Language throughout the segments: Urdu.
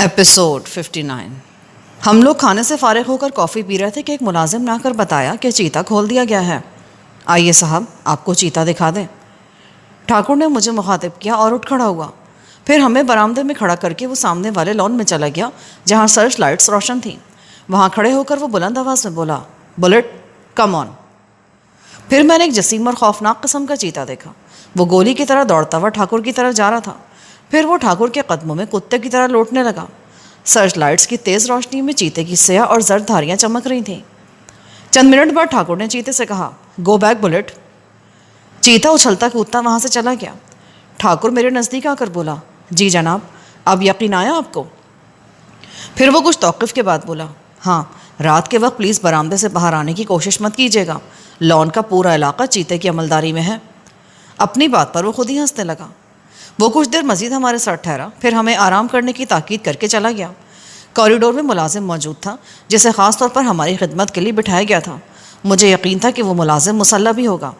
ایپیسوڈ 59۔ ہم لوگ کھانے سے فارغ ہو کر کافی پی رہے تھے کہ ایک ملازم نے آ کر بتایا کہ چیتا کھول دیا گیا ہے۔ آئیے صاحب، آپ کو چیتا دکھا دیں۔ ٹھاکر نے مجھے مخاطب کیا اور اٹھ کھڑا ہوا، پھر ہمیں برآمدے میں کھڑا کر کے وہ سامنے والے لان میں چلا گیا جہاں سرچ لائٹس روشن تھیں۔ وہاں کھڑے ہو کر وہ بلند آواز میں بولا، بلٹ کم آن۔ پھر میں نے ایک جسیم اور خوفناک قسم کا چیتا دیکھا۔ وہ گولی کی طرح دوڑتا ہوا ٹھاکر کی طرف جا رہا تھا، پھر وہ ٹھاکر کے قدموں میں کتے کی طرح لوٹنے لگا۔ سرچ لائٹس کی تیز روشنی میں چیتے کی سیاہ اور زرد دھاریاں چمک رہی تھیں۔ چند منٹ بعد ٹھاکر نے چیتے سے کہا، گو بیک بلٹ۔ چیتا اچھلتا کودتا وہاں سے چلا گیا۔ ٹھاکر میرے نزدیک آ کر بولا، جی جناب، اب یقین آیا آپ کو؟ پھر وہ کچھ توقف کے بعد بولا، ہاں، رات کے وقت پلیز برآمدے سے باہر آنے کی کوشش مت کیجیے گا، لان کا پورا علاقہ چیتے کی عملداری میں ہے۔ اپنی بات پر وہ خود ہی ہنسنے لگا۔ وہ کچھ دیر مزید ہمارے ساتھ ٹھہرا، پھر ہمیں آرام کرنے کی تاکید کر کے چلا گیا۔ کوریڈور میں ملازم موجود تھا جسے خاص طور پر ہماری خدمت کے لیے بٹھایا گیا تھا۔ مجھے یقین تھا کہ وہ ملازم مسلح بھی ہوگا۔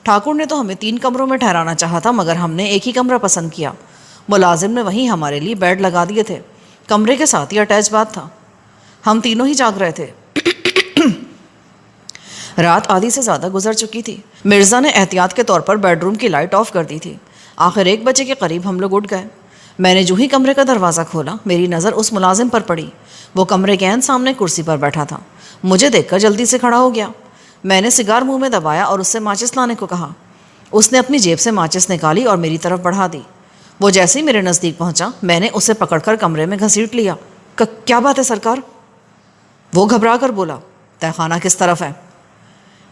ٹھاکر نے تو ہمیں 3 کمروں میں ٹھہرانا چاہا تھا، مگر ہم نے ایک ہی کمرہ پسند کیا۔ ملازم نے وہیں ہمارے لیے بیڈ لگا دیے تھے، کمرے کے ساتھ ہی اٹیچ باتھ تھا۔ ہم تینوں ہی جاگ رہے تھے۔ رات آدھی سے زیادہ گزر چکی تھی۔ مرزا نے احتیاط کے طور پر بیڈ روم کی لائٹ آف کر دی تھی۔ آخر 1 بجے کے قریب ہم لوگ اٹھ گئے۔ میں نے جو ہی کمرے کا دروازہ کھولا، میری نظر اس ملازم پر پڑی۔ وہ کمرے کے عین سامنے کرسی پر بیٹھا تھا۔ مجھے دیکھ کر جلدی سے کھڑا ہو گیا۔ میں نے سگار منہ میں دبایا اور اس سے ماچس لانے کو کہا۔ اس نے اپنی جیب سے ماچس نکالی اور میری طرف بڑھا دی۔ وہ جیسے ہی میرے نزدیک پہنچا، میں نے اسے پکڑ کر کمرے میں گھسیٹ لیا۔ کیا بات ہے سرکار؟ وہ گھبرا کر بولا، تہہ خانہ کس طرف ہے؟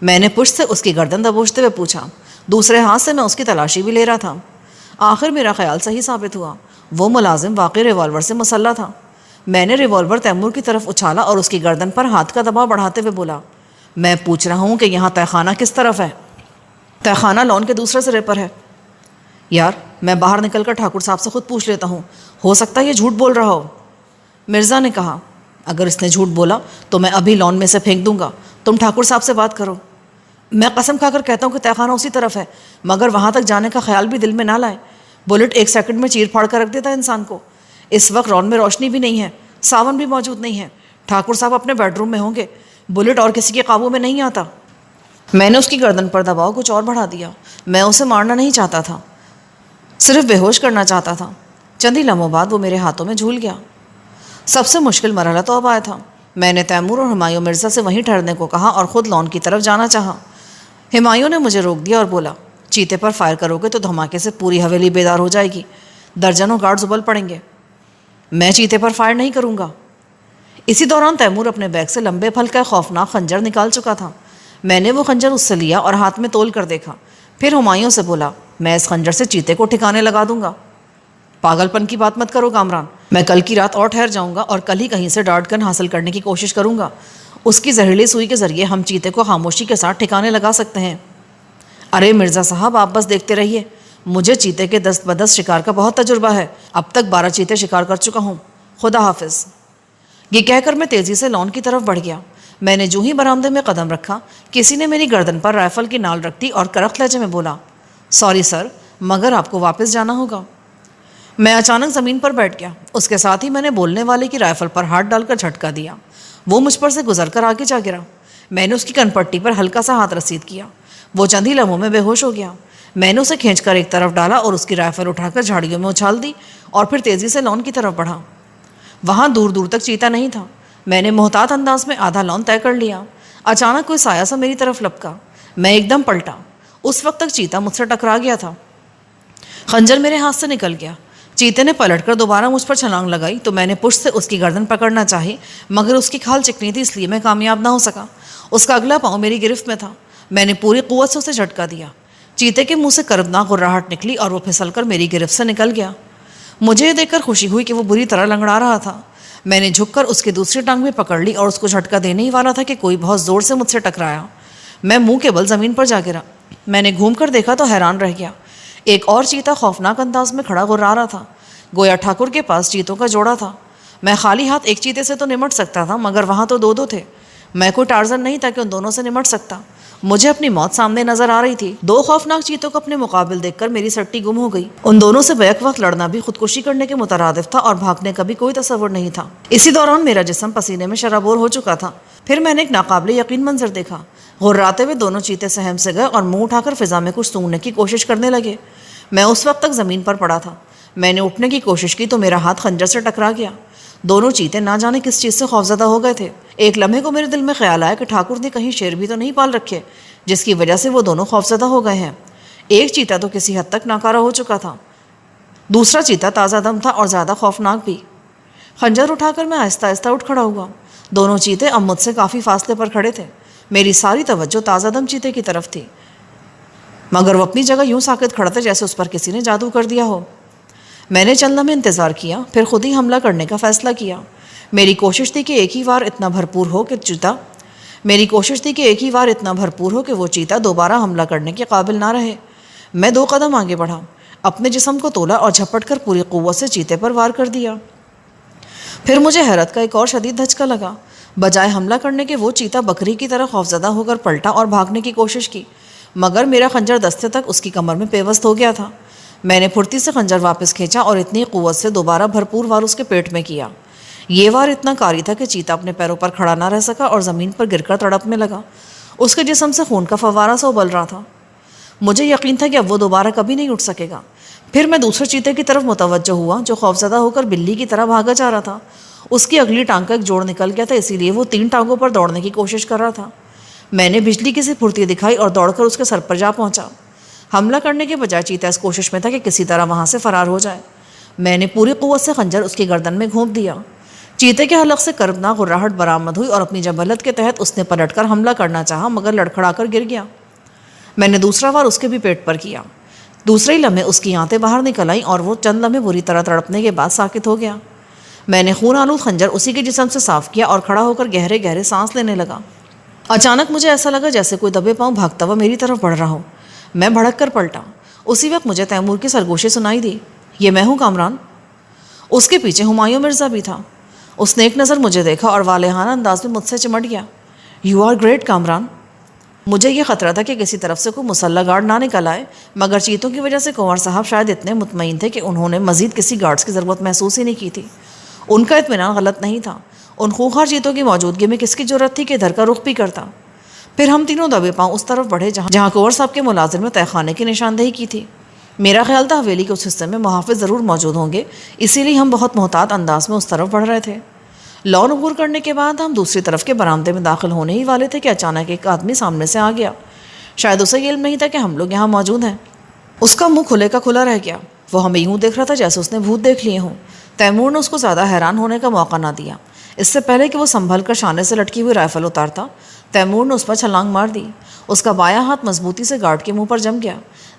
میں نے پشت سے اس کی گردن دبوچتے ہوئے پوچھا۔ دوسرے ہاتھ سے میں اس کی تلاشی بھی لے رہا تھا۔ آخر میرا خیال صحیح ثابت ہوا۔ وہ ملازم واقعی ریوالور سے مسلح تھا۔ میں نے ریوالور تیمور کی طرف اچھالا اور اس کی گردن پر ہاتھ کا دباؤ بڑھاتے ہوئے بولا، میں پوچھ رہا ہوں کہ یہاں تہہ خانہ کس طرف ہے؟ تہہ خانہ لان کے دوسرے سرے پر ہے۔ یار، میں باہر نکل کر ٹھاکر صاحب سے خود پوچھ لیتا ہوں، ہو سکتا ہے یہ جھوٹ بول رہا ہو۔ مرزا نے کہا، اگر اس نے جھوٹ بولا تو میں ابھی لان میں سے پھینک دوں گا۔ تم ٹھاکر صاحب سے بات کرو۔ میں قسم کھا کر کہتا ہوں کہ تہہ خانہ اسی طرف ہے، مگر وہاں تک جانے کا خیال بھی دل میں نہ لائے۔ بلٹ 1 سیکنڈ میں چیر پھاڑ کر رکھ دیتا ہے انسان کو۔ اس وقت لان میں روشنی بھی نہیں ہے، ساون بھی موجود نہیں ہے۔ ٹھاکر صاحب اپنے بیڈ روم میں ہوں گے۔ بلٹ اور کسی کے قابو میں نہیں آتا۔ میں نے اس کی گردن پر دباؤ کچھ اور بڑھا دیا۔ میں اسے مارنا نہیں چاہتا تھا، صرف بے ہوش کرنا چاہتا تھا۔ چند ہی لمحوں بعد وہ میرے ہاتھوں میں جھول گیا۔ سب سے مشکل مرحلہ تو اب آیا تھا۔ میں نے تیمور اور ہمایوں مرزا سے وہیں ٹھہرنے کو کہا اور خود لان کی طرف جانا چاہا۔ ہمایوں نے مجھے روک دیا اور بولا، چیتے پر فائر کرو گے تو دھماکے سے پوری حویلی بیدار ہو جائے گی، درجنوں گارڈز ابل پڑیں گے۔ میں چیتے پر فائر نہیں کروں گا۔ اسی دوران تیمور اپنے بیگ سے لمبے پھل کا خوفناک خنجر نکال چکا تھا۔ میں نے وہ خنجر اس سے لیا اور ہاتھ میں تول کر دیکھا، پھر ہمایوں سے بولا، میں اس خنجر سے چیتے کو ٹھکانے لگا دوں گا۔ پاگل پن کی بات مت کرو کامران، میں کل کی رات اور ٹھہر جاؤں گا اور کل ہی کہیں سے ڈارٹ گن حاصل کرنے کی کوشش کروں گا۔ اس کی زہریلی سوئی کے ذریعے ہم چیتے کو خاموشی کے ساتھ ٹھکانے لگا سکتے ہیں۔ ارے مرزا صاحب، آپ بس دیکھتے رہیے، مجھے چیتے کے دست بدست شکار کا بہت تجربہ ہے۔ اب تک 12 چیتے شکار کر چکا ہوں۔ خدا حافظ۔ یہ کہہ کر میں تیزی سے لان کی طرف بڑھ گیا۔ میں نے جو ہی برآمدے میں قدم رکھا، کسی نے میری گردن پر رائفل کی نال رکھ دی اور کرخت لہجے میں بولا، سوری سر، مگر آپ کو واپس جانا ہوگا۔ میں اچانک زمین پر بیٹھ گیا۔ اس کے ساتھ ہی میں نے بولنے والے کی رائفل پر ہاتھ ڈال کر جھٹکا دیا۔ وہ مجھ پر سے گزر کر آگے جا گرا۔ میں نے اس کی کنپٹی پر ہلکا سا ہاتھ رسید کیا۔ وہ چند ہی لمحوں میں بے ہوش ہو گیا۔ میں نے اسے کھینچ کر ایک طرف ڈالا اور اس کی رائفل اٹھا کر جھاڑیوں میں اچھال دی اور پھر تیزی سے لان کی طرف بڑھا۔ وہاں دور دور تک چیتا نہیں تھا۔ میں نے محتاط انداز میں آدھا لان طے کر لیا۔ اچانک کوئی سایہ سا میری طرف لپکا۔ میں ایک دم پلٹا۔ اس وقت تک چیتا مجھ سے ٹکرا گیا تھا۔ خنجر میرے ہاتھ سے نکل گیا۔ چیتے نے پلٹ کر دوبارہ مجھ پر چھلانگ لگائی تو میں نے پشت سے اس کی گردن پکڑنا چاہی، مگر اس کی کھال چکنی تھی، اس لیے میں کامیاب نہ ہو سکا۔ اس کا اگلا پاؤں میری گرفت میں تھا۔ میں نے پوری قوت سے اسے جھٹکا دیا۔ چیتے کے منہ سے کربناک غراہٹ نکلی اور وہ پھسل کر میری گرفت سے نکل گیا۔ مجھے یہ دیکھ کر خوشی ہوئی کہ وہ بری طرح لنگڑا رہا تھا۔ میں نے جھک کر اس کی دوسری ٹانگ بھی پکڑ لی اور اس کو جھٹکا دینے ہی والا تھا کہ کوئی بہت زور سے مجھ سے ٹکرایا۔ میں منہ کے بل زمین پر جا گرا۔ میں نے گھوم کر دیکھا تو حیران رہ گیا۔ ایک اور چیتا خوفناک انداز میں کھڑا غرا رہا تھا، گویا ٹھاکر کے پاس چیتوں کا جوڑا تھا۔ میں خالی ہاتھ ایک چیتے سے تو نمٹ سکتا تھا، مگر وہاں تو 2 تھے۔ میں کوئی ٹارزن نہیں تھا کہ ان دونوں سے نمٹ سکتا. مجھے اپنی موت سامنے نظر آ رہی تھی. 2 خوفناک چیتوں کو اپنے مقابل دیکھ کر میری سٹی گم ہو گئی. ان دونوں سے بیک وقت لڑنا بھی خودکشی کرنے کے مترادف تھا اور بھاگنے کا بھی کوئی تصور نہیں تھا. اسی دوران میرا جسم پسینے میں شرابور ہو چکا تھا. پھر میں نے ایک ناقابل یقین منظر دیکھا. غراتے ہوئے دونوں چیتے سہم سے گئے اور منہ اٹھا کر فضا میں کچھ سونگنے کی کوشش کرنے لگے. میں اس وقت تک زمین پر پڑا تھا. میں نے اٹھنے کی کوشش کی تو میرا ہاتھ خنجر سے ٹکرا گیا. دونوں چیتے نہ جانے کس چیز سے خوفزدہ ہو گئے تھے. ایک لمحے کو میرے دل میں خیال آیا کہ ٹھاکر نے کہیں شیر بھی تو نہیں پال رکھے جس کی وجہ سے وہ دونوں خوفزدہ ہو گئے ہیں. ایک چیتا تو کسی حد تک ناکارہ ہو چکا تھا، دوسرا چیتا تازہ دم تھا اور زیادہ خوفناک بھی. خنجر اٹھا کر میں آہستہ آہستہ اٹھ کھڑا ہوا. دونوں چیتے اب مجھ سے کافی فاصلے پر کھڑے تھے. میری ساری توجہ تازہ دم چیتے کی طرف تھی، مگر وہ اپنی جگہ یوں ساکت کھڑا تھا جیسے اس پر کسی نے جادو کر دیا ہو. میں نے چند لمحے انتظار کیا، پھر خود ہی حملہ کرنے کا فیصلہ کیا. میری کوشش تھی کہ ایک ہی وار اتنا بھرپور ہو کہ وہ چیتا دوبارہ حملہ کرنے کے قابل نہ رہے. میں 2 قدم آگے بڑھا، اپنے جسم کو تولا اور جھپٹ کر پوری قوت سے چیتے پر وار کر دیا. پھر مجھے حیرت کا ایک اور شدید دھچکا لگا. بجائے حملہ کرنے کے وہ چیتا بکری کی طرح خوفزدہ ہو کر پلٹا اور بھاگنے کی کوشش کی، مگر میرا خنجر دستے تک اس کی کمر میں پیوست ہو گیا تھا. میں نے پھرتی سے خنجر واپس کھینچا اور اتنی قوت سے دوبارہ بھرپور وار اس کے پیٹ میں کیا. یہ وار اتنا کاری تھا کہ چیتا اپنے پیروں پر کھڑا نہ رہ سکا اور زمین پر گر کر تڑپنے لگا. اس کے جسم سے خون کا فوارہ سا ابل رہا تھا. مجھے یقین تھا کہ اب وہ دوبارہ کبھی نہیں اٹھ سکے گا. پھر میں دوسرے چیتے کی طرف متوجہ ہوا جو خوفزدہ ہو کر بلی کی طرح بھاگا جا رہا تھا. اس کی اگلی ٹانگ کا ایک جوڑ نکل گیا تھا، اسی لیے وہ 3 ٹانگوں پر دوڑنے کی کوشش کر رہا تھا. میں نے بجلی کی سی پھرتی دکھائی اور دوڑ کر اس کے سر پر جا پہنچا. حملہ کرنے کے بجائے چیتا اس کوشش میں تھا کہ کسی طرح وہاں سے فرار ہو جائے. میں نے پوری قوت سے خنجر اس کی گردن میں گھونپ دیا. چیتے کے حلق سے کربناک غراہٹ برآمد ہوئی اور اپنی جبلت کے تحت اس نے پلٹ کر حملہ کرنا چاہا، مگر لڑکھڑا کر گر گیا. میں نے دوسرا وار اس کے بھی پیٹ پر کیا. دوسرے ہی لمحے اس کی آنتیں باہر نکل آئیں اور وہ چند لمحے بری طرح تڑپنے کے بعد ساکت ہو گیا. میں نے خون آلود خنجر اسی کے جسم سے صاف کیا اور کھڑا ہو کر گہرے گہرے سانس لینے لگا. اچانک مجھے ایسا لگا جیسے کوئی دبے پاؤں بھاگتا ہوا میری طرف بڑھ رہا ہو. میں بھڑک کر پلٹا. اسی وقت مجھے تیمور کی سرگوشی سنائی دی. یہ میں ہوں کامران. اس کے پیچھے ہمایوں مرزا بھی تھا. اس نے ایک نظر مجھے دیکھا اور والہانہ انداز میں مجھ سے چمٹ گیا. You are great Kamran. مجھے یہ خطرہ تھا کہ کسی طرف سے کوئی مسلح گارڈ نہ نکل آئے، مگر چیتوں کی وجہ سے کنور صاحب شاید اتنے مطمئن تھے کہ انہوں نے مزید کسی گارڈز کی ضرورت محسوس ہی نہیں کی تھی. ان کا اطمینان غلط نہیں تھا. ان خوخار چیتوں کی موجودگی میں کس کی ضرورت تھی کہ ادھر کا رخ بھی کرتا. پھر ہم تینوں دبے پاؤں اس طرف بڑھے جہاں کنور صاحب کے ملازم نے تہہ خانے کی نشاندہی کی تھی. میرا خیال تھا حویلی کے اس حصے میں محافظ ضرور موجود ہوں گے، اسی لیے ہم بہت محتاط انداز میں اس طرف بڑھ رہے تھے. لان عبور کرنے کے بعد ہم دوسری طرف کے برآمدے میں داخل ہونے ہی والے تھے کہ اچانک ایک آدمی سامنے سے آ گیا. شاید اسے یہ علم نہیں تھا کہ ہم لوگ یہاں موجود ہیں. اس کا منہ کھلے کا کھلا رہ گیا. وہ ہمیں یوں دیکھ رہا تھا جیسے اس نے بھوت دیکھ لیے ہوں. تیمور نے اس کو زیادہ حیران ہونے کا موقع نہ دیا. اس سے پہلے کہ وہ سنبھل کر شانے سے لٹکی ہوئی رائفل اتارتا، تیمور نے اس پر چھلانگ مار دی. اس کا بایاں ہاتھ مضبوطی سے گارڈ کے منہ پر جم گیا.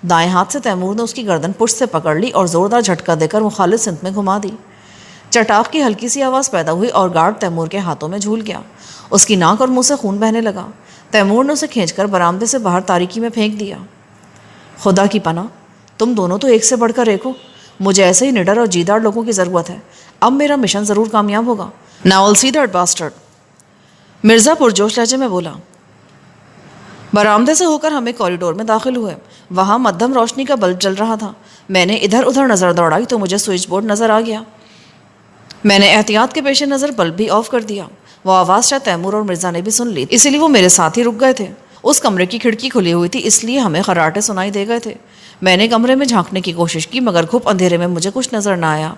دائیں ہاتھ سے تیمور نے اس کی گردن پشت سے پکڑ لی اور زوردار جھٹکا دے کر مخالف سمت میں گھما دی. چٹاخ کی ہلکی سی آواز پیدا ہوئی اور گارڈ تیمور کے ہاتھوں میں جھول گیا. اس کی ناک اور منہ سے خون بہنے لگا. تیمور نے اسے کھینچ کر برآمدے سے باہر تاریکی میں پھینک دیا. خدا کی پناہ، تم دونوں تو ایک سے بڑھ کر ایک ہو. مجھے ایسے ہی نڈر اور جیدار لوگوں کی ضرورت ہے. اب میرا مشن ضرور کامیاب ہوگا. Now I'll see that bastard. Mirza پرجوش لہجے میں بولا. برآمدے سے ہو کر ہم ایک کوریڈور میں داخل ہوئے. وہاں مدھم روشنی کا بلب جل رہا تھا. میں نے ادھر ادھر نظر دوڑائی تو مجھے سوئچ بورڈ نظر آ گیا. میں نے احتیاط کے پیش نظر بلب بھی آف کر دیا. وہ آواز شاید تیمور اور مرزا نے بھی سن لی، اسی لیے وہ میرے ساتھ ہی رک گئے تھے. اس کمرے کی کھڑکی کھلی ہوئی تھی، اس لیے ہمیں خراٹے سنائی دے گئے تھے. میں نے کمرے میں جھانکنے کی کوشش کی، مگر گھپ اندھیرے میں مجھے کچھ نظر نہ آیا.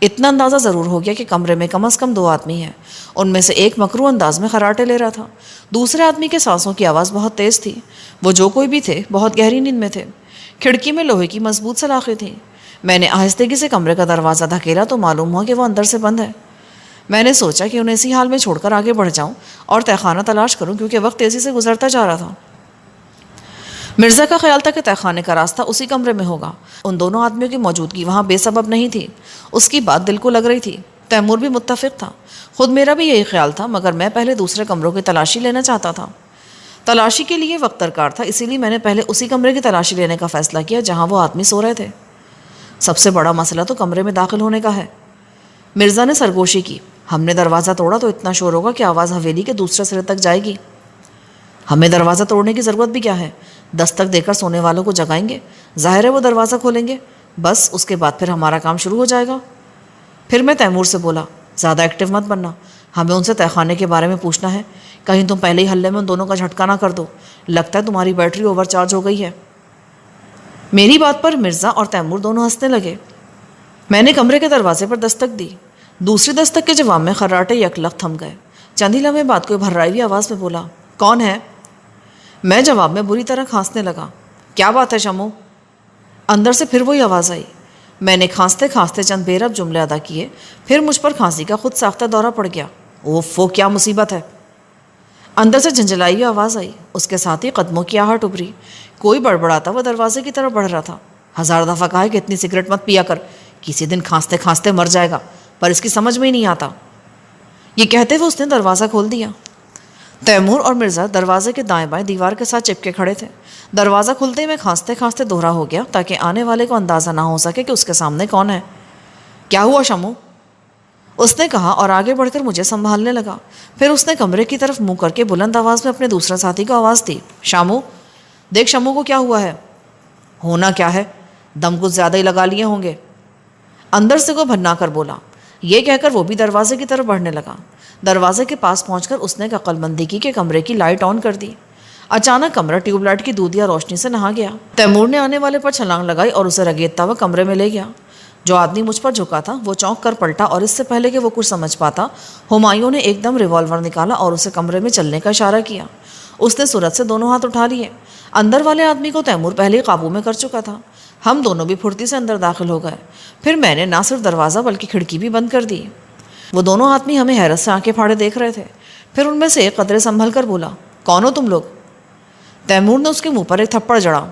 اتنا اندازہ ضرور ہو گیا کہ کمرے میں کم از کم 2 آدمی ہیں. ان میں سے ایک مکروہ انداز میں خراٹے لے رہا تھا. دوسرے آدمی کے سانسوں کی آواز بہت تیز تھی. وہ جو کوئی بھی تھے بہت گہری نیند میں تھے. کھڑکی میں لوہے کی مضبوط سلاخیں تھیں. میں نے آہستگی سے کمرے کا دروازہ دھکیلا تو معلوم ہوا کہ وہ اندر سے بند ہے. میں نے سوچا کہ انہیں اسی حال میں چھوڑ کر آگے بڑھ جاؤں اور تہہ خانہ تلاش کروں، کیونکہ وقت تیزی سے گزرتا جا رہا تھا. مرزا کا خیال تھا کہ تہہ خانے کا راستہ اسی کمرے میں ہوگا. ان دونوں آدمیوں کی موجودگی وہاں بے سبب نہیں تھی. اس کی بات دل کو لگ رہی تھی. تیمور بھی متفق تھا. خود میرا بھی یہی خیال تھا، مگر میں پہلے دوسرے کمروں کی تلاشی لینا چاہتا تھا. تلاشی کے لیے وقت درکار تھا، اسی لیے میں نے پہلے اسی کمرے کی تلاشی لینے کا فیصلہ کیا جہاں وہ آدمی سو رہے تھے. سب سے بڑا مسئلہ تو کمرے میں داخل ہونے کا ہے. مرزا نے سرگوشی کی. ہم نے دروازہ توڑا تو اتنا شور ہوگا کہ آواز حویلی کے دوسرے سرے تک جائے گی۔ ہمیں دروازہ توڑنے کی ضرورت بھی کیا ہے؟ دستک دے کر سونے والوں کو جگائیں گے، ظاہر ہے وہ دروازہ کھولیں گے، بس اس کے بعد پھر ہمارا کام شروع ہو جائے گا۔ پھر میں تیمور سے بولا، زیادہ ایکٹیو مت بننا، ہمیں ان سے تہہ خانے کے بارے میں پوچھنا ہے، کہیں تم پہلے ہی حلے میں ان دونوں کا جھٹکا نہ کر دو، لگتا ہے تمہاری بیٹری اوور چارج ہو گئی ہے۔ میری بات پر مرزا اور تیمور دونوں ہنسنے لگے۔ میں نے کمرے کے دروازے پر دستک دی، دوسری دستک کے جواب میں خراٹے یکلخت تھم گئے۔ چند ہی لمحے بعد کوئی بھررائی ہوئی آواز میں بولا، کون ہے؟ میں جواب میں بری طرح کھانسنے لگا۔ کیا بات ہے شمو؟ اندر سے پھر وہی آواز آئی۔ میں نے کھانستے کھانستے چند بے رب جملے ادا کیے، پھر مجھ پر کھانسی کا خود ساختہ دورہ پڑ گیا۔ اوف، وہ کیا مصیبت ہے! اندر سے جھنجھلائی ہوئی آواز آئی، اس کے ساتھ ہی قدموں کی آہٹ ابھری۔ کوئی بڑبڑاتا وہ دروازے کی طرف بڑھ رہا تھا۔ ہزار دفعہ کہا ہے کہ اتنی سگریٹ مت پیا کر، کسی دن کھانستے کھانستے مر جائے گا، پر اس کی سمجھ میں ہی نہیں آتا۔ یہ کہتے ہوئے اس نے دروازہ کھول دیا۔ تیمور اور مرزا دروازے کے دائیں بائیں دیوار کے ساتھ چپکے کھڑے تھے۔ دروازہ کھلتے ہی میں کھانستے کھانستے دوہرا ہو گیا تاکہ آنے والے کو اندازہ نہ ہو سکے کہ اس کے سامنے کون ہے۔ کیا ہوا شمو؟ اس نے کہا اور آگے بڑھ کر مجھے سنبھالنے لگا۔ پھر اس نے کمرے کی طرف منہ کر کے بلند آواز میں اپنے دوسرے ساتھی کو آواز دی، شامو دیکھ شمو کو کیا ہوا ہے۔ ہونا کیا ہے، دم کچھ زیادہ ہی لگا لیے ہوں گے، اندر سے کوئی بھنا کر بولا۔ یہ کہہ کر وہ بھی دروازے کی طرف بڑھنے لگا۔ دروازے کے پاس پہنچ کر اس نے عقل مندی کی کہ کمرے کی لائٹ آن کر دی۔ اچانک کمرہ ٹیوب لائٹ کی دودھیا روشنی سے نہا گیا۔ تیمور نے آنے والے پر چھلانگ لگائی اور اسے رگیدتا ہوا کمرے میں لے گیا۔ جو آدمی مجھ پر جھکا تھا وہ چونک کر پلٹا اور اس سے پہلے کہ وہ کچھ سمجھ پاتا، ہمایوں نے ایک دم ریوالور نکالا اور اسے کمرے میں چلنے کا اشارہ کیا۔ اس نے صورت سے دونوں ہاتھ اٹھا لیے۔ اندر والے آدمی کو تیمور پہلے ہی قابو میں کر چکا تھا۔ ہم دونوں بھی پھرتی سے اندر داخل ہو گئے۔ پھر میں نے نہ صرف دروازہ بلکہ کھڑکی بھی بند کر دی۔ وہ دونوں آدمی ہمیں حیرت سے آنکھیں پھاڑے دیکھ رہے تھے۔ پھر ان میں سے ایک قدرے سنبھل کر بولا، کون ہو تم لوگ؟ تیمور نے اس کے منہ پر ایک تھپڑ جڑا۔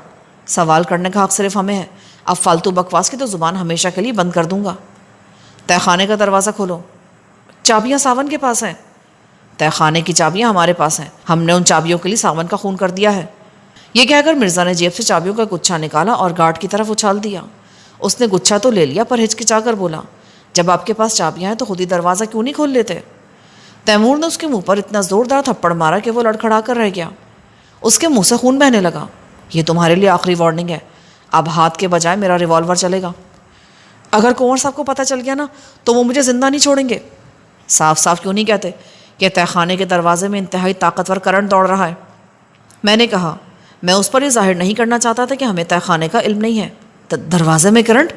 سوال کرنے کا حق صرف ہمیں ہے، اب فالتو بکواس کی تو زبان ہمیشہ کے لیے بند کر دوں گا۔ تہہ خانے کا دروازہ کھولو۔ چابیاں ساون کے پاس ہیں۔ تہہ خانے کی چابیاں ہمارے پاس ہیں، ہم نے ان چابیوں کے لیے ساون کا خون کر دیا ہے۔ یہ کہہ کر مرزا نے جیب سے چابیوں کا گچھا نکالا اور گارڈ کی طرف اچھال دیا۔ اس نے گچھا تو لے لیا پر ہچکچا کر بولا، جب آپ کے پاس چابیاں ہیں تو خود ہی دروازہ کیوں نہیں کھول لیتے؟ تیمور نے اس کے منہ پر اتنا زوردار تھپڑ مارا کہ وہ لڑکھڑا کر رہ گیا۔ اس کے منہ سے خون بہنے لگا۔ یہ تمہارے لیے آخری وارننگ ہے، اب ہاتھ کے بجائے میرا ریوالور چلے گا۔ اگر کنور صاحب کو پتہ چل گیا نا تو وہ مجھے زندہ نہیں چھوڑیں گے۔ صاف صاف کیوں نہیں کہتے کہ تہہ خانے کے دروازے میں انتہائی طاقتور کرنٹ دوڑ رہا ہے؟ میں نے کہا، میں اس پر یہ ظاہر نہیں کرنا چاہتا تھا کہ ہمیں تہہ خانے کا علم نہیں ہے۔ دروازے میں کرنٹ؟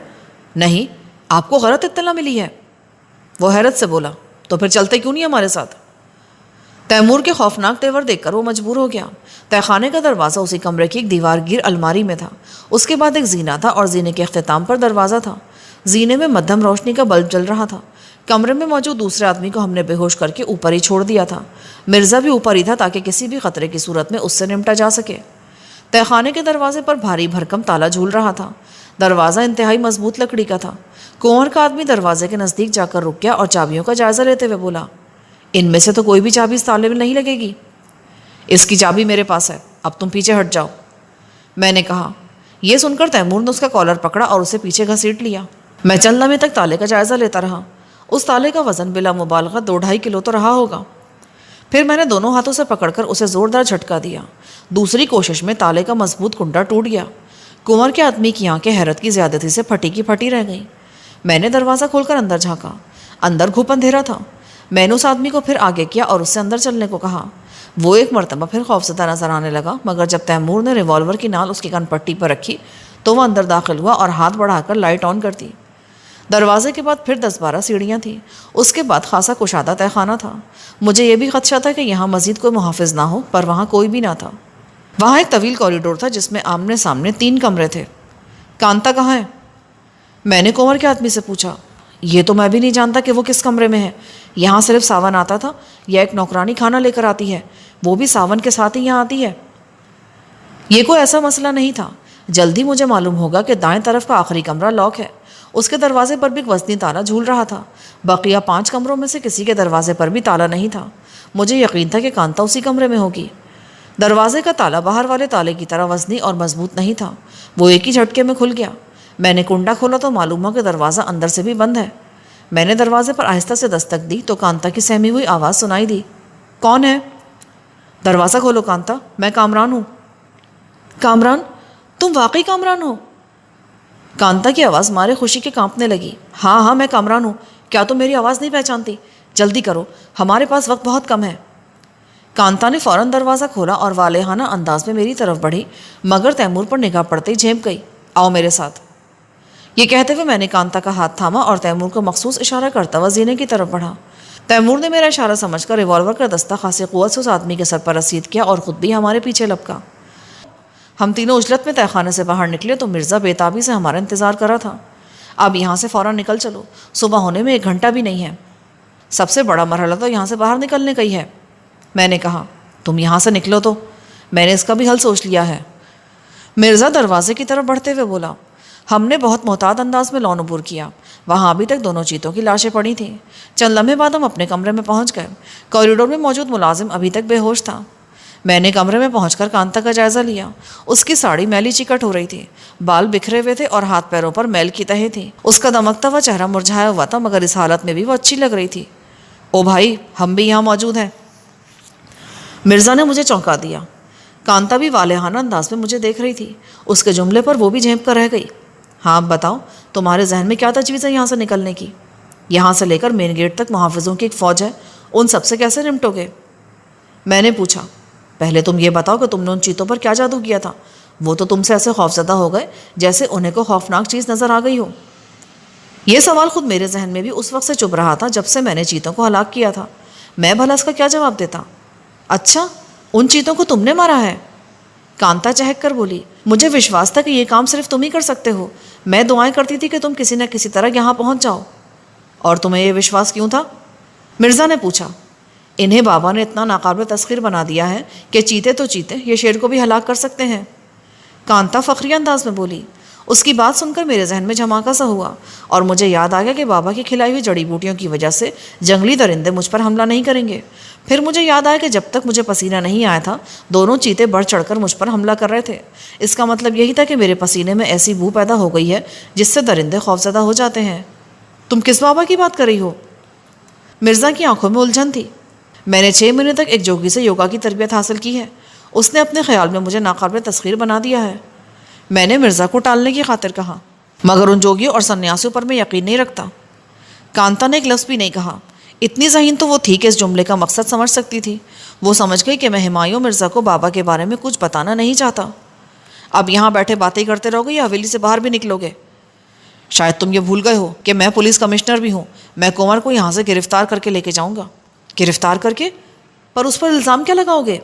نہیں، آپ کو غلط اطلاع ملی ہے۔ وہ حیرت سے بولا، تو پھر چلتے کیوں نہیں ہمارے ساتھ؟ تیمور کے خوفناک تیور دیکھ کر وہ مجبور ہو گیا۔ تہہ خانے کا دروازہ اسی کمرے کی ایک دیوار گیر الماری میں تھا۔ اس کے بعد ایک زینہ تھا اور زینے کے اختتام پر دروازہ تھا۔ زینے میں مدھم روشنی کا بلب جل رہا تھا۔ کمرے میں موجود دوسرے آدمی کو ہم نے بے ہوش کر کے اوپر ہی چھوڑ دیا تھا۔ مرزا بھی اوپر ہی تھا تاکہ کسی بھی خطرے کی صورت میں اس سے نمٹا جا سکے۔ تہہ خانے کے دروازے پر بھاری بھرکم تالا جھول رہا تھا۔ دروازہ انتہائی مضبوط لکڑی کا تھا۔ کنور کا آدمی دروازے کے نزدیک جا کر رک گیا اور چابیوں کا جائزہ لیتے ہوئے بولا، ان میں سے تو کوئی بھی چابی اس تالے میں نہیں لگے گی۔ اس کی چابی میرے پاس ہے، اب تم پیچھے ہٹ جاؤ، میں نے کہا۔ یہ سن کر تیمور نے اس کا کالر پکڑا اور اسے پیچھے گھسیٹ لیا۔ میں چند لمحے تک تالے کا جائزہ لیتا رہا۔ اس تالے کا وزن بلا مبالغہ 2-2.5 کلو تو رہا ہوگا۔ پھر میں نے دونوں ہاتھوں سے پکڑ کر اسے زوردار جھٹکا دیا۔ دوسری کوشش میں تالے کا مضبوط کنڈا ٹوٹ گیا۔ کنور کے آدمی کی آنکھیں حیرت کی زیادتی سے پھٹی کی پھٹی رہ گئیں۔ میں نے دروازہ کھول کر اندر جھانکا۔ اندر گھپ اندھیرا تھا۔ میں نے اس آدمی کو پھر آگے کیا اور اس سے اندر چلنے کو کہا۔ وہ ایک مرتبہ پھر خوفزدہ نظر آنے لگا، مگر جب تیمور نے ریوالور کی نال اس کی کن پٹی پر رکھی تو وہ اندر داخل ہوا اور ہاتھ بڑھا کر لائٹ آن کر دی۔ دروازے کے بعد پھر 10-12 سیڑھیاں تھیں۔ اس کے بعد خاصا کشادہ تہہ خانہ تھا۔ مجھے یہ بھی خدشہ تھا کہ یہاں مزید کوئی محافظ نہ ہو، پر وہاں کوئی بھی نہ تھا۔ وہاں ایک طویل کوریڈور تھا جس میں آمنے سامنے 3 کمرے تھے۔ کانتا کہاں ہے؟ میں نے کنور کے آدمی سے پوچھا۔ یہ تو میں بھی نہیں جانتا کہ وہ کس کمرے میں ہے۔ یہاں صرف ساون آتا تھا یا ایک نوکرانی کھانا لے کر آتی ہے، وہ بھی ساون کے ساتھ ہی یہاں آتی ہے۔ یہ کوئی ایسا مسئلہ نہیں تھا۔ جلدی مجھے معلوم ہوگا کہ دائیں طرف کا آخری کمرہ لاک ہے۔ اس کے دروازے پر بھی ایک وزنی تالا جھول رہا تھا۔ بقیہ 5 کمروں میں سے کسی کے دروازے پر بھی تالا نہیں تھا۔ مجھے یقین تھا کہ کانتا اسی کمرے میں ہوگی۔ دروازے کا تالا باہر والے تالے کی طرح وزنی اور مضبوط نہیں تھا۔ وہ ایک ہی جھٹکے میں کھل گیا۔ میں نے کنڈا کھولا تو معلوم ہوا کہ دروازہ اندر سے بھی بند ہے۔ میں نے دروازے پر آہستہ سے دستک دی تو کانتا کی سہمی ہوئی آواز سنائی دی، کون ہے؟ دروازہ کھولو کانتا، میں کامران ہوں۔ کامران؟ تم واقعی کامران ہو؟ کانتا کی آواز مارے خوشی کے کانپنے لگی۔ ہاں میں کامران ہوں، کیا تم میری آواز نہیں پہچانتی؟ جلدی کرو، ہمارے پاس وقت بہت کم ہے۔ کانتا نے فوراً دروازہ کھولا اور والہانہ انداز میں میری طرف بڑھی، مگر تیمور پر نگاہ پڑتے ہی جھینپ گئی۔ آؤ میرے ساتھ۔ یہ کہتے ہوئے میں نے کانتا کا ہاتھ تھاما اور تیمور کو مخصوص اشارہ کرتا ہوا زینے کی طرف بڑھا۔ تیمور نے میرا اشارہ سمجھ کر ریوالور کا دستہ خاصی قوت سے اس آدمی کے سر پر رسید کیا اور خود بھی ہمارے پیچھے لپکا۔ ہم تینوں اجلت میں تہہ خانے سے باہر نکلے تو مرزا بے تابی سے ہمارا انتظار کر رہا تھا۔ اب یہاں سے فوراً نکل چلو، صبح ہونے میں 1 گھنٹہ بھی نہیں ہے۔ سب سے بڑا مرحلہ تو یہاں سے باہر نکلنے کا ہی ہے، میں نے کہا۔ تم یہاں سے نکلو تو میں نے اس کا بھی حل سوچ لیا ہے، مرزا دروازے کی طرف بڑھتے ہوئے بولا۔ ہم نے بہت محتاط انداز میں لان عبور کیا۔ وہاں ابھی تک 2 چیتوں کی لاشیں پڑی تھیں۔ چند لمحے بعد ہم اپنے کمرے میں پہنچ گئے۔ کوریڈور میں موجود ملازم ابھی تک بے ہوش تھا۔ میں نے کمرے میں پہنچ کر کانتا کا جائزہ لیا۔ اس کی ساڑی میلی چکٹ ہو رہی تھی، بال بکھرے ہوئے تھے اور ہاتھ پیروں پر میل کی تہیں تھیں۔ اس کا دمکتا ہوا چہرہ مرجھایا ہوا تھا، مگر اس حالت میں بھی وہ اچھی لگ رہی تھی۔ او بھائی، ہم بھی یہاں موجود ہیں، مرزا نے مجھے چونکا دیا۔ کانتا بھی والہانہ انداز میں مجھے دیکھ رہی تھی۔ اس کے جملے پر وہ بھی جھینپ کر رہ گئی۔ ہاں بتاؤ، تمہارے ذہن میں کیا تجویز ہے یہاں سے نکلنے کی؟ یہاں سے لے کر مین گیٹ تک محافظوں کی ایک فوج ہے، ان سب سے کیسے نمٹو گے؟ میں نے پوچھا۔ پہلے تم یہ بتاؤ کہ تم نے ان چیتوں پر کیا جادو کیا تھا؟ وہ تو تم سے ایسے خوفزدہ ہو گئے جیسے انہیں کو خوفناک چیز نظر آ گئی ہو۔ یہ سوال خود میرے ذہن میں بھی اس وقت سے چبھ رہا تھا جب سے میں نے چیتوں کو ہلاک کیا تھا۔ میں بھلا اس کا کیا جواب دیتا؟ اچھا، ان چیتوں کو تم نے مارا ہے؟ کانتا چہک کر بولی۔ مجھے وشواس تھا کہ یہ کام صرف تم ہی کر سکتے ہو۔ میں دعائیں کرتی تھی کہ تم کسی نہ کسی طرح یہاں پہنچ جاؤ۔ اور تمہیں یہ وشواس کیوں تھا؟ مرزا نے پوچھا۔ انہیں بابا نے اتنا ناقابل تسخیر بنا دیا ہے کہ چیتے تو چیتے یہ شیر کو بھی ہلاک کر سکتے ہیں۔ کانتا فخری انداز میں بولی۔ اس کی بات سن کر میرے ذہن میں جھماکا سا ہوا اور مجھے یاد آ گیا کہ بابا کی کھلائی ہوئی جڑی بوٹیوں کی وجہ سے جنگلی درندے مجھ پر حملہ نہیں کریں گے۔ پھر مجھے یاد آیا کہ جب تک مجھے پسینہ نہیں آیا تھا 2 چیتے بڑھ چڑھ کر مجھ پر حملہ کر رہے تھے۔ اس کا مطلب یہی تھا کہ میرے پسینے میں ایسی بو پیدا ہو گئی ہے جس سے درندے خوفزدہ ہو جاتے ہیں۔ تم کس بابا کی بات کر رہی ہو؟ مرزا کی آنکھوں میں الجھن تھی۔ میں نے 6 مہینے تک ایک جوگی سے یوگا کی تربیت حاصل کی ہے، اس نے اپنے خیال میں مجھے ناقابل تسخیر بنا دیا ہے، میں نے مرزا کو ٹالنے کی خاطر کہا۔ مگر ان جوگیوں اور سنیاسیوں پر میں یقین نہیں رکھتا۔ کانتا نے ایک لفظ بھی نہیں کہا۔ اتنی ذہین تو وہ تھی کہ اس جملے کا مقصد سمجھ سکتی تھی۔ وہ سمجھ گئی کہ میں ہمایوں مرزا کو بابا کے بارے میں کچھ بتانا نہیں چاہتا۔ اب یہاں بیٹھے باتیں کرتے رہو گے یا حویلی سے باہر بھی نکلو گے؟ شاید تم یہ بھول گئے ہو کہ میں پولیس کمشنر بھی ہوں۔ میں کنور کو یہاں سے گرفتار کر کے لے کے جاؤں گا۔ گرفتار کر کے؟ پر اس پر الزام کیا لگاؤ گے؟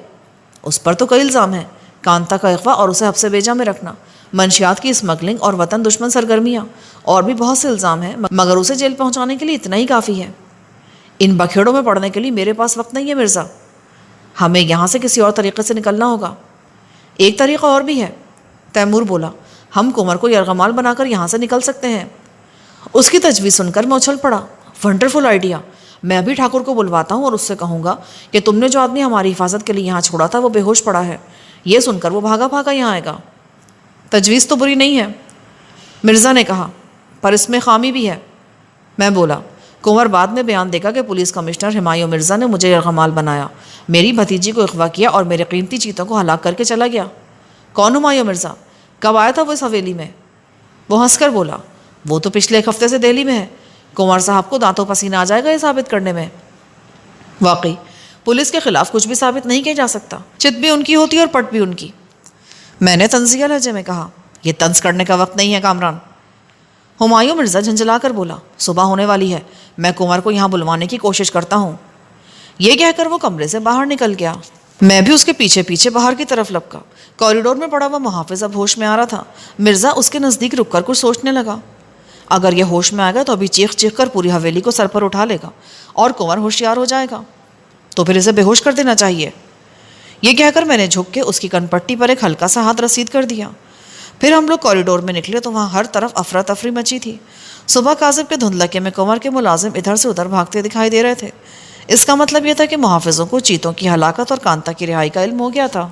اس پر تو کئی الزام ہیں۔ کانتا کا اغوا اور اسے حبس بیجا میں رکھنا، منشیات کی اسمگلنگ اور وطن دشمن سرگرمیاں، اور بھی بہت سے الزام ہیں، مگر اسے جیل پہنچانے کے لیے اتنا ہی کافی ہے۔ ان بکھیڑوں میں پڑنے کے لیے میرے پاس وقت نہیں ہے مرزا۔ ہمیں یہاں سے کسی اور طریقے سے نکلنا ہوگا۔ ایک طریقہ اور بھی ہے، تیمور بولا۔ ہم کنور کو یرغمال بنا کر یہاں سے نکل سکتے ہیں۔ اس کی تجویز سن کر میں اچھل پڑا۔ Wonderful idea. میں ابھی ٹھاکر کو بلواتا ہوں اور اس سے کہوں گا کہ تم نے جو آدمی ہماری حفاظت کے لیے یہاں چھوڑا تھا وہ بے ہوش پڑا ہے۔ یہ سن کر وہ بھاگا بھاگا یہاں آئے گا۔ تجویز تو بری نہیں ہے، مرزا نے کہا، پر اس میں خامی بھی ہے۔ میں بولا، کنور بعد میں بیان دے گا کہ پولیس کمشنر ہمایوں مرزا نے مجھے یرغمال بنایا، میری بھتیجی کو اغوا کیا اور میرے قیمتی چیتوں کو ہلاک کر کے چلا گیا۔ کون ہمایوں مرزا؟ کب آیا تھا وہ اس حویلی میں؟ وہ ہنس کر بولا، وہ تو پچھلے 1 ہفتے سے دہلی میں ہے۔ کنور صاحب کو دانتوں پسینہ آ جائے گا یہ ثابت کرنے میں۔ واقعی پولیس کے خلاف کچھ بھی ثابت نہیں کیا جا سکتا، چت بھی ان کی ہوتی اور پٹ بھی ان کی۔ میں نے طنزیہ لہجے میں کہا، یہ طنز کرنے کا وقت نہیں ہے کامران۔ ہمایوں مرزا جھنجھلا کر بولا، صبح ہونے والی ہے، میں کنور کو یہاں بلوانے کی کوشش کرتا ہوں۔ یہ کہہ کر وہ کمرے سے باہر نکل گیا۔ میں بھی اس کے پیچھے پیچھے باہر کی طرف لپکا۔ کوریڈور میں پڑا ہوا محافظ اب ہوش میں آ رہا تھا۔ مرزا اس کے نزدیک رک کر کچھ سوچنے لگا۔ اگر یہ ہوش میں آئے گا تو ابھی چیخ چیخ کر پوری حویلی کو سر پر اٹھا لے گا اور کنور ہوشیار ہو جائے گا، تو پھر اسے بے ہوش کر دینا چاہیے۔ یہ کہہ کر میں نے جھک کے اس کی کن پٹی پر ایک ہلکا سا ہاتھ رسید کر دیا۔ پھر ہم لوگ کوریڈور میں نکلے تو وہاں ہر طرف افراتفری مچی تھی۔ صبح کاذب کے دھندلکے میں کنور کے ملازم ادھر سے ادھر بھاگتے دکھائی دے رہے تھے۔ اس کا مطلب یہ تھا کہ محافظوں کو چیتوں کی ہلاکت اور کانتا کی رہائی کا علم ہو گیا تھا۔